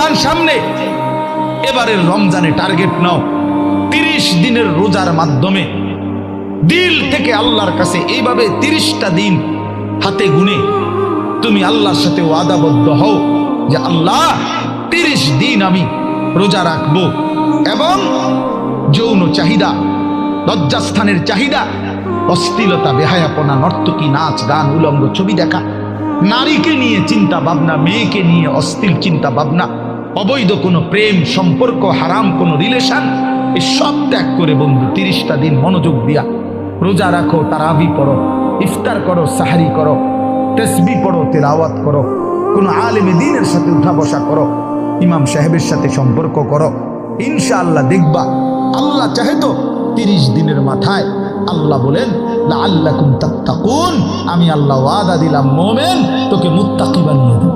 রমজান সামনে, এবারের রমজানে টার্গেট নাও 30 দিনের রোজার মাধ্যমে দিল থেকে আল্লাহর কাছে এইভাবে 30টা দিন হাতে গুনে তুমি আল্লাহর সাথে ওয়াদাবদ্ধ হও যে আল্লাহ 30 দিন আমি রোজা রাখবো। এবং যৌন চাহিদা, লজ্জাস্থানের চাহিদা, অশ্লীলতা, বেহায়াপনা, নর্তকী, নাচ গান, উলঙ্গ ছবি দেখা, নারীকে নিয়ে চিন্তা ভাবনা, মেয়েকে নিয়ে অশ্লীল চিন্তা ভাবনা, অবৈধ কোনো প্রেম সম্পর্ক, হারাম কোনো রিলেশন, এই সব ত্যাগ করে বন্ধু 30টা দিন মনোযোগ দিয়া রোজা রাখো, তারাবি পড়ো, ইফতার করো, সাহারি করো, তাসবিহ পড়ো, তেলাওয়াত করো, কোনো আলেমে দ্বীনের সাথে উঠা বসা করো, ইমাম সাহেবের সাথে সম্পর্ক করো। ইনশাআল্লাহ দেখবা আল্লাহ চাহে তো 30 দিনের মাথায় আল্লাহ বলেন লাআল্লাকুম তাত্তাকুন, আমি আল্লাহ ওয়াদা দিলাম মোমেন তোকে মুত্তাকি বানিয়ে দেব।